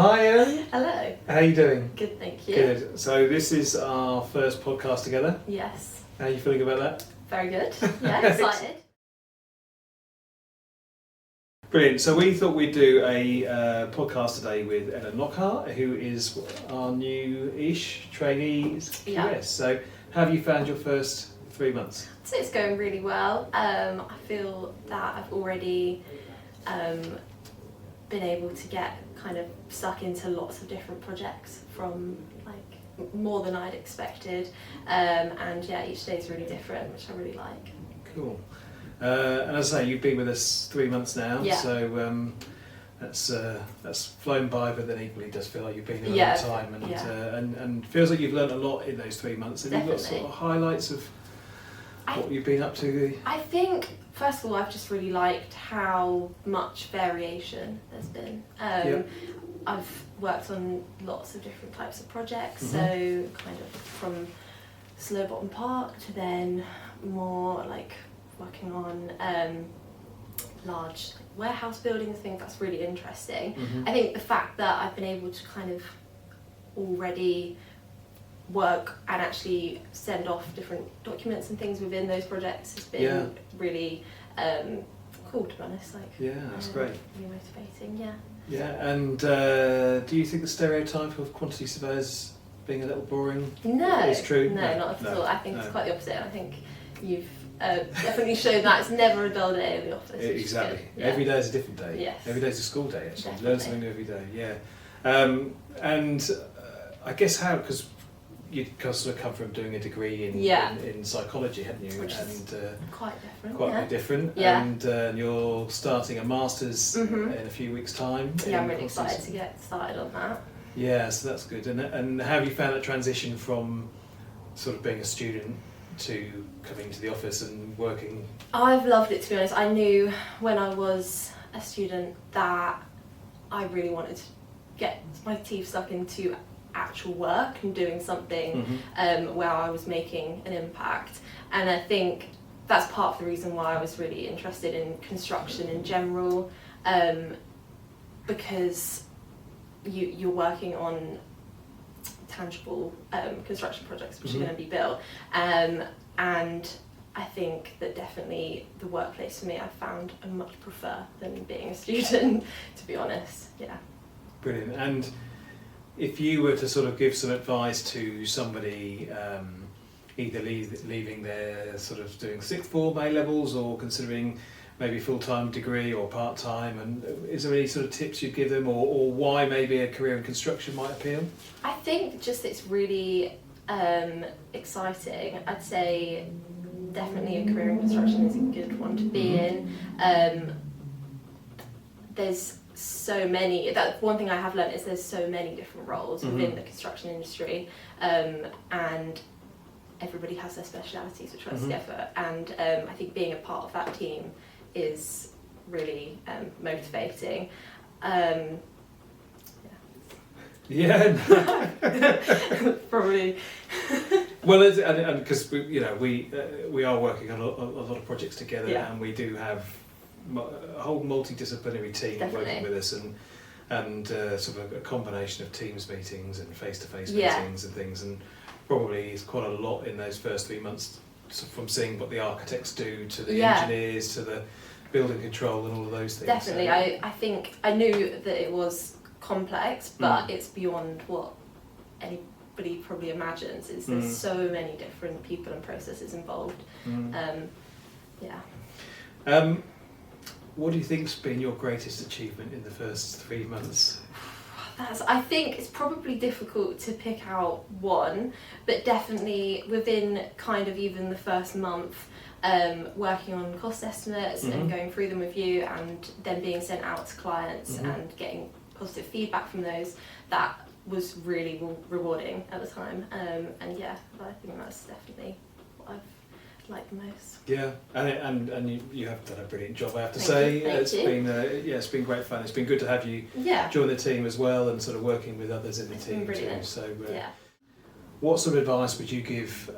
Hi Ellen. Hello. How are you doing? Good, thank you. Good. So this is our first podcast together. Yes. How are you feeling about that? Very good. Yeah, excited. Brilliant. So we thought we'd do a podcast today with Ellen Lockhart, who is our new-ish trainee QS. Yeah. So how have you found your first 3 months? So it's going really well. I feel that I've already been able to get kind of stuck into lots of different projects from like more than I'd expected. And yeah, each day is really different, which I really like. Cool. And as I say, you've been with us 3 months now, Yeah. so that's flown by, but then equally does feel like you've been here a Yeah. long time, and Yeah. and feels like you've learnt a lot in those 3 months. Have you got sort of highlights of what you've been up to? I think, first of all, I've just really liked how much variation there's been. Yep. I've worked on lots of different types of projects, so kind of from slow bottom park to then more like working on large warehouse buildings. I think that's really interesting. I think the fact that I've been able to kind of already work and actually send off different documents and things within those projects has been really cool, to be honest. Like, That's great. Really motivating, yeah. Yeah, and do you think the stereotype of quantity surveyors being a little boring is true? No, not at all. I think it's quite the opposite. I think you've definitely shown that it's never a dull day in the office. Exactly. Yeah. Every day is a different day. Yes. Every day is a school day, actually. Definitely. Learn something new every day, and I guess because you sort of come from doing a degree in psychology, hadn't you? Which is quite different. Quite a bit different. Yeah. And you're starting a master's in a few weeks' time. Yeah, I'm really excited to get started on that. Yeah, so that's good. And how have you found that transition from sort of being a student to coming to the office and working? I've loved it, to be honest. I knew when I was a student that I really wanted to get my teeth stuck into actual work and doing something where I was making an impact. And I think that's part of the reason why I was really interested in construction in general, because you're working on tangible construction projects which are going to be built, and I think that definitely the workplace for me I found I much prefer than being a student, to be honest. Yeah. Brilliant. And if you were to sort of give some advice to somebody either leaving their sort of doing sixth form A-levels or considering maybe full-time degree or part-time, and is there any sort of tips you'd give them, or why maybe a career in construction might appeal? I think just it's really exciting. I'd say definitely a career in construction is a good one to be in. There's so many, that one thing I have learned is there's so many different roles within the construction industry, and everybody has their specialities which works together, and I think being a part of that team is really motivating. Probably. Well, and because we are working on a lot of projects together, and we do have a whole multidisciplinary team working with us, and sort of a combination of Teams meetings and face-to-face meetings and things, and probably is quite a lot in those first 3 months, from seeing what the architects do to the engineers to the building control and all of those things. Definitely. So, I think I knew that it was complex, but it's beyond what anybody probably imagines. There's so many different people and processes involved. What do you think's been your greatest achievement in the first 3 months? I think it's probably difficult to pick out one, but definitely within kind of even the first month, working on cost estimates and going through them with you, and then being sent out to clients and getting positive feedback from those, that was really rewarding at the time. And yeah, I think that's definitely what I've liked the most. Yeah, and you have done a brilliant job, I have to say. It's been great fun. It's been good to have you join the team as well, and sort of working with others in the team too. So what sort of advice would you give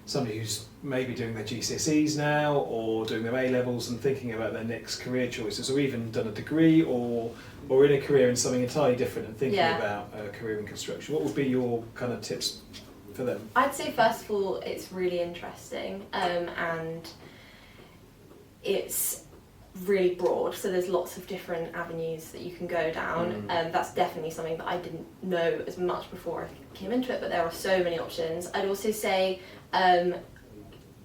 somebody who's maybe doing their GCSEs now or doing their A-levels and thinking about their next career choices, or even done a degree or in a career in something entirely different and thinking about a career in construction? What would be your kind of tips for them? I'd say first of all, it's really interesting and it's really broad, so there's lots of different avenues that you can go down. That's definitely something that I didn't know as much before I came into it, but there are so many options. I'd also say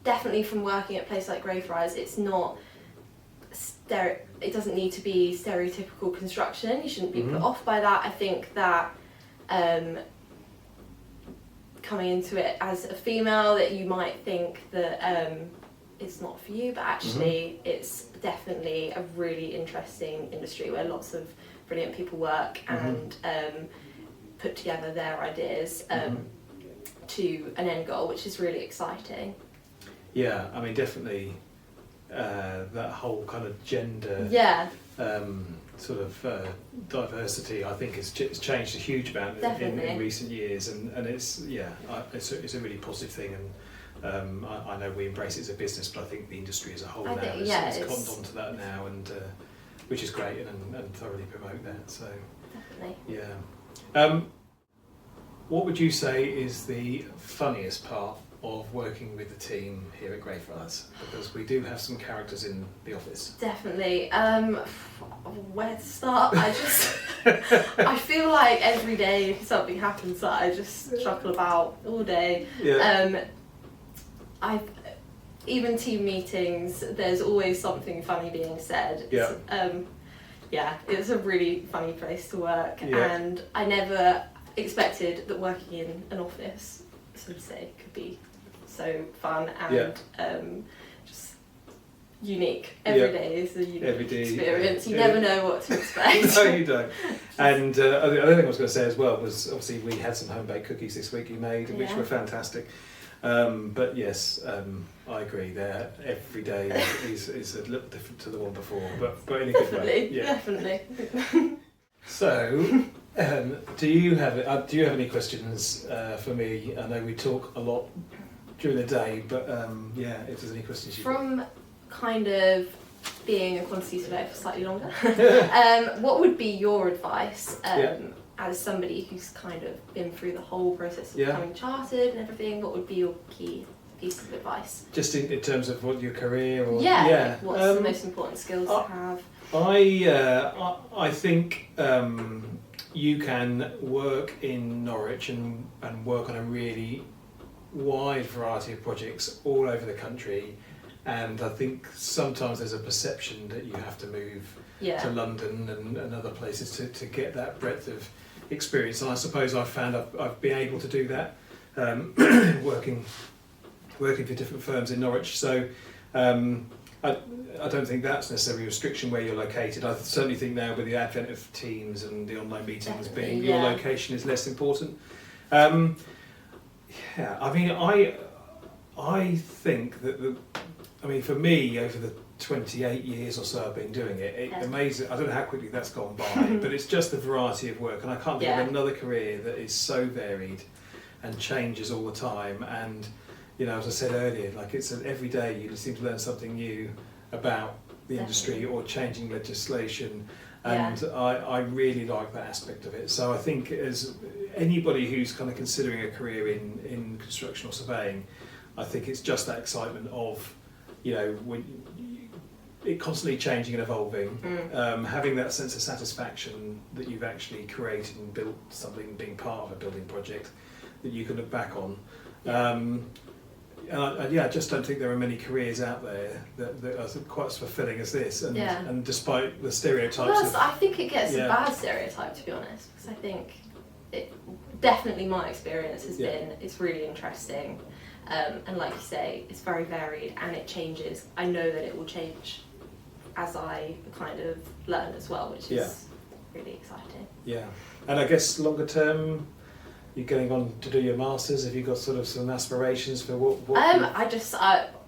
definitely from working at a place like Greyfriars, it's not it doesn't need to be stereotypical construction. You shouldn't be put off by that. I think that coming into it as a female, that you might think that it's not for you, but actually it's definitely a really interesting industry where lots of brilliant people work and put together their ideas to an end goal, which is really exciting. Yeah, I mean, definitely that whole kind of gender sort of diversity, I think, has changed a huge amount in recent years, and it's it's a really positive thing, and I know we embrace it as a business, but I think the industry as a whole has cottoned on to that now, and which is great, and thoroughly promote that. So definitely. Yeah. What would you say is the funniest part of working with the team here at Greyfriars? Because we do have some characters in the office. Definitely. Where to start? I feel like every day something happens that I just chuckle about all day. Yeah. Even team meetings, there's always something funny being said. It's a really funny place to work, and I never expected that working in an office, so to say, could be so fun and just unique. Every day is a unique experience. You never know what to expect. No, you don't. And the other thing I was going to say as well was, obviously we had some home-baked cookies this week you made, which were fantastic. But yes, I agree. There, every day is a little different to the one before, but in a good way. Definitely. So, do you have any questions for me? I know we talk a lot during the day, but if there's any questions from kind of being a quantity surveyor for slightly longer, what would be your advice as somebody who's kind of been through the whole process of becoming chartered and everything? What would be your key piece of advice? Just in terms of what your career, or like what's the most important skills to have? I think you can work in Norwich and work on a really wide variety of projects all over the country, and I think sometimes there's a perception that you have to move to London and other places to get that breadth of experience, and I suppose I've found I've been able to do that working for different firms in Norwich. So I don't think that's necessarily a restriction where you're located. I certainly think now with the advent of Teams and the online meetings being your location is less important. I mean, I think that for me, over the 28 years or so I've been doing it, amazing. I don't know how quickly that's gone by, but it's just the variety of work, and I can't think of another career that is so varied and changes all the time. And as I said earlier, like it's every day you seem to learn something new about the industry or changing legislation, and I really like that aspect of it. So I think as anybody who's kind of considering a career in construction or surveying, I think it's just that excitement of when it constantly changing and evolving, having that sense of satisfaction that you've actually created and built something, being part of a building project that you can look back on. I just don't think there are many careers out there that are quite as fulfilling as this, and despite the stereotypes. I think it gets a bad stereotype, to be honest, because I think definitely my experience has been it's really interesting, and like you say, it's very varied and it changes. I know that it will change as I kind of learn as well, which is really exciting. Yeah, and I guess longer term, you're going on to do your masters. Have you got sort of some aspirations for what?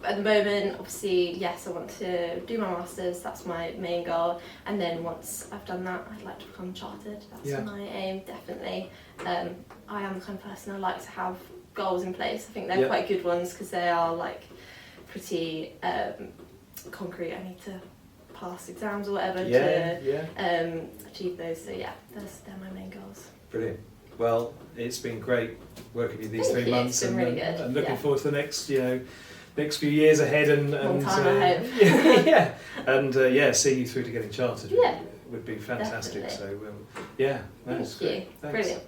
at the moment, obviously, yes, I want to do my masters. That's my main goal, and then once I've done that, I'd like to become chartered. That's my aim, definitely. I am the kind of person I like to have goals in place. I think they're quite good ones because they are like pretty concrete. I need to pass exams or whatever to achieve those. So yeah, they're my main goals. Brilliant. Well, it's been great working with you these 3 months, it's been really good. and looking forward to the next, next few years ahead, and long time, I hope. and seeing you through to getting chartered would be fantastic. Definitely. So Thank you. Thanks. Brilliant.